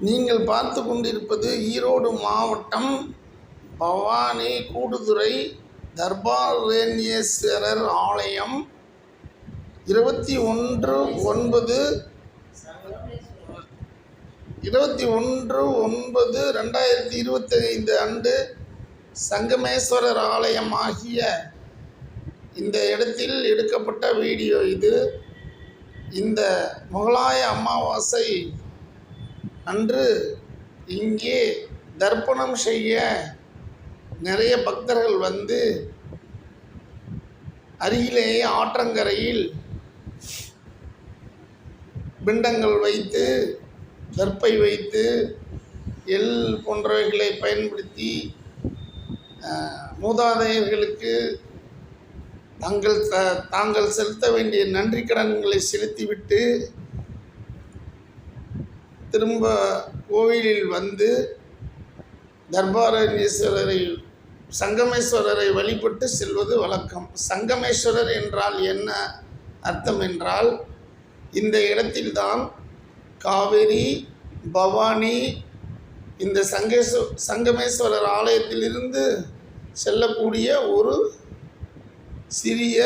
நீங்கள் பார்த்து கொண்டிருப்பது ஈரோடு மாவட்டம் பவானி கூடுதுறை தர்பாரண்யேஸ்வரர் ஆலயம் 21/9/2025 அன்று சங்கமேஸ்வரர் ஆலயம் ஆகிய இந்த இடத்தில் எடுக்கப்பட்ட வீடியோ இது. இந்த முகலாய அமாவாசை அன்று இங்கே தர்ப்பணம் செய்ய நிறைய பக்தர்கள் வந்து அருகிலேயே ஆற்றங்கரையில் பிண்டங்கள் வைத்து தர்ப்பை வைத்து எள் போன்றவைகளை பயன்படுத்தி மூதாதையர்களுக்கு தாங்கள் செலுத்த வேண்டிய நன்றி கடன்களை செலுத்திவிட்டு திரும்ப கோவிலில் வந்து தர்பாரண்யேஸ்வரரை சங்கமேஸ்வரரை வழிபட்டு செல்வது வழக்கம். சங்கமேஸ்வரர் என்றால் என்ன அர்த்தம் என்றால், இந்த இடத்தில்தான் காவேரி பவானி இந்த சங்கமேஸ்வரர் ஆலயத்திலிருந்து செல்லக்கூடிய ஒரு சிறிய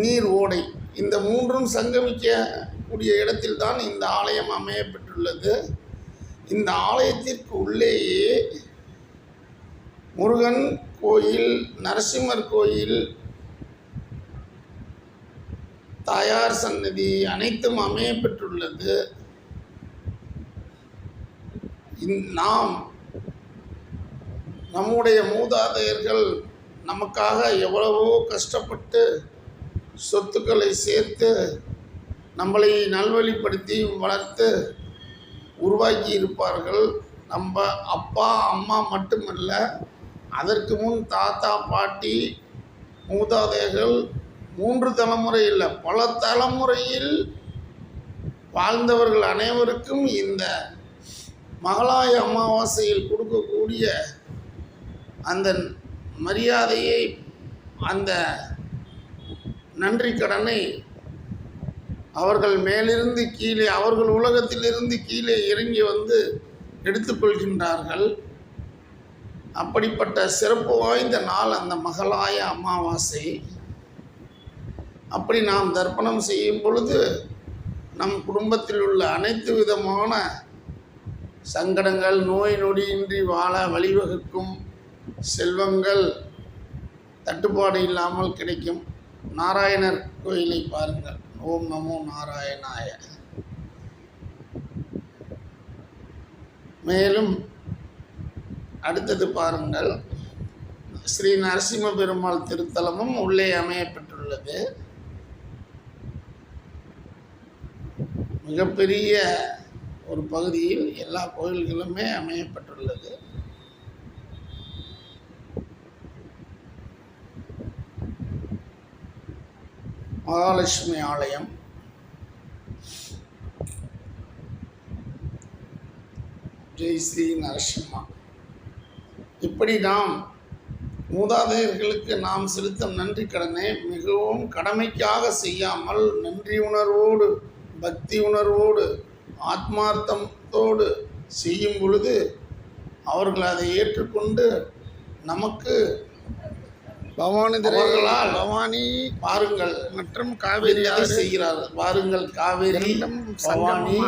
நீர் ஓடை, இந்த மூன்றும் சங்கமிக்கக்கூடிய இடத்தில்தான் இந்த ஆலயம் அமையப்பட்டுள்ளது. இந்த ஆலயத்திற்கு உள்ளேயே முருகன் கோயில், நரசிம்மர் கோயில், தாயார் சன்னதி அனைத்தும் அமையப்பெற்றுள்ளது. நம்முடைய மூதாதையர்கள் நமக்காக எவ்வளவோ கஷ்டப்பட்டு சொத்துக்களை சேர்த்து நம்மளை நல்வழிப்படுத்தி வளர்த்து உருவாக்கி இருப்பார்கள். நம்ம அப்பா அம்மா மட்டுமல்ல, அதற்கு முன் தாத்தா பாட்டி மூதாதையர்கள் 3 தலைமுறை இல்லை, பல தலைமுறையில் வாழ்ந்தவர்கள் அனைவருக்கும் இந்த மகளாய அமாவாசையில் கொடுக்கக்கூடிய அந்த மரியாதையை, அந்த நன்றி கடனை அவர்கள் மேலிருந்து கீழே, அவர்கள் உலகத்திலிருந்து கீழே இறங்கி வந்து எடுத்துக்கொள்கின்றார்கள். அப்படிப்பட்ட சிறப்பு வாய்ந்த நாள் அந்த மகளாய அமாவாசை. அப்படி நாம் தர்ப்பணம் செய்யும் பொழுது நம் குடும்பத்தில் உள்ள அனைத்து விதமான சங்கடங்கள், நோய் நொடியின்றி வாழ வழிவகுக்கும், செல்வங்கள் தட்டுப்பாடு இல்லாமல் கிடைக்கும். நாராயணர் கோயிலை பாருங்கள். ஓம் நமோ நாராயணாய. மேலும் அடுத்தது பாருங்கள், ஸ்ரீ நரசிம்ம பெருமாள் திருத்தலமும் உள்ளே அமையப்பட்டுள்ளது. மிகப்பெரிய ஒரு பகுதியில் எல்லா கோயில்களுமே அமையப்பட்டுள்ளது. மகாலட்சுமி ஆலயம், ஜெய் ஸ்ரீ நரசிம்மா. இப்படி நாம் மூதாதையர்களுக்கு நாம் செலுத்தும் நன்றி கடனை மிகவும் கடமைக்காக செய்யாமல் நன்றி உணர்வோடு, பக்தி உணர்வோடு, ஆத்மார்த்தத்தோடு செய்யும் பொழுது அவர்கள் அதை ஏற்றுக்கொண்டு நமக்கு பவானி பாருங்கள் மற்றும் காவேரி செய்கிறார்கள். பாருங்கள், காவேரி பவானி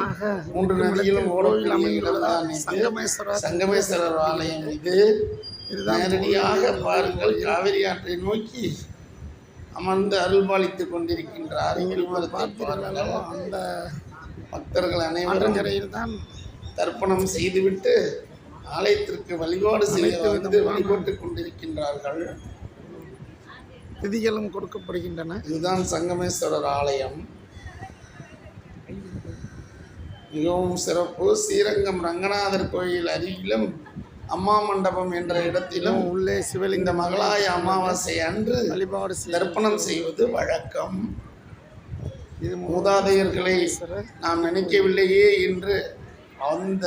3 நதிகளும் சங்கமேஸ்வரர் ஆலயம் இது. நேரடியாக பாருங்கள், காவேரி ஆற்றை நோக்கி அமர்ந்து அருள்பாலித்து கொண்டிருக்கின்றார். அந்த பக்தர்கள் அனைவரும் தான் தர்ப்பணம் செய்துவிட்டு ஆலயத்திற்கு வழிபாடு செய்து வழிபட்டு கொண்டிருக்கின்றார்கள். விதிகளும் கொடுக்கப்படுகின்றன. இதுதான் சங்கமேஸ்வரர் ஆலயம். மிகவும் சிறப்பு. ஸ்ரீரங்கம் ரங்கநாதர் கோயில் அருகிலும் அம்மா மண்டபம் என்ற இடத்திலும் உள்ளே சிவலிங்க மகளாய அமாவாசை அன்று வழிபாடு தர்ப்பணம் செய்வது வழக்கம். இது மூதாதையர்களை நாம் நினைக்கவில்லையே என்று அந்த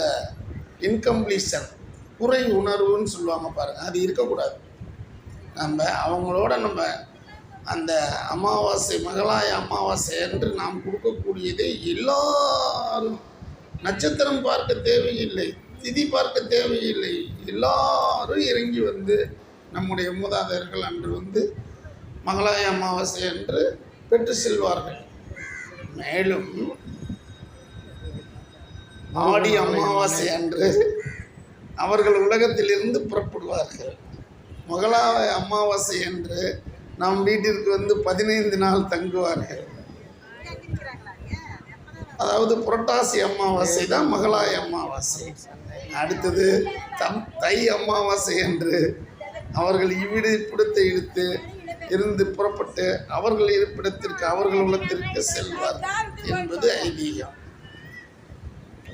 இன்கம்ப்ளீஷன், குறை உணர்வுன்னு சொல்லுவாங்க பாருங்கள், அது இருக்கக்கூடாது. அவங்களோட நம்ம அந்த அமாவாசை, மகளாய அமாவாசை என்று நாம் கொடுக்கக்கூடியதை எல்லாரும் நட்சத்திரம் பார்க்க தேவையில்லை, திதி பார்க்க தேவையில்லை. எல்லாரும் இறங்கி வந்து நம்முடைய மூதாதையர்கள் அன்று வந்து மகளாய அமாவாசை அன்று பெற்று செல்வார்கள். மேலும் ஆடி அமாவாசை அன்று அவர்கள் உலகத்திலிருந்து புறப்படுவார்கள். மகளாய அமாவாசை அன்று நம் வீட்டிற்கு வந்து 15 நாள் தங்குவார்கள். அதாவது புரட்டாசி அமாவாசை தான் மகளாய அமாவாசை. அடுத்தது தை அமாவாசை என்று அவர்கள் இவ்விடத்தை இழுத்து இருந்து புறப்பட்டு அவர்கள் இருப்பிடத்திற்கு அவர்கள் உள்ளத்திற்கு செல்வார்கள் என்பது ஐதீகம்.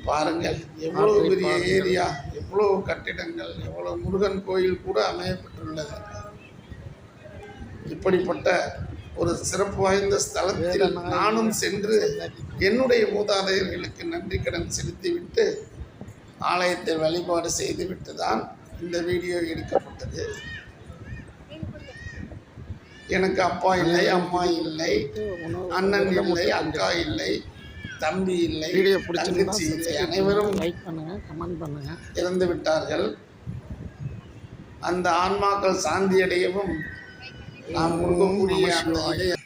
பாருங்கள், எவ்வளவு பெரிய ஏரியா, எவ்வளவு கட்டிடங்கள், எவ்வளவு முருகன் கோயில் கூட அமையப்பட்டுள்ளது. இப்படிப்பட்ட ஒரு சிறப்பு வாய்ந்த ஸ்தலத்தில் நானும் சென்று என்னுடைய மூதாதையர்களுக்கு நன்றி கடன் செலுத்திவிட்டு ஆலயத்தை வழிபாடு செய்துவிட்டு தான் இந்த வீடியோ எடுக்கப்பட்டது. எனக்கு அப்பா இல்லை, அம்மா இல்லை, அண்ணன் இல்லை, அக்கா இல்லை, தம்பி இல்லை, தங்கச்சி இல்லை, அனைவரும் லைக் பண்ணுங்க, கமெண்ட் பண்ணுங்க. இறந்து விட்டார்கள். அந்த ஆன்மாக்கள் சாந்தி அடையவும் நாம் கொடுக்கக்கூடிய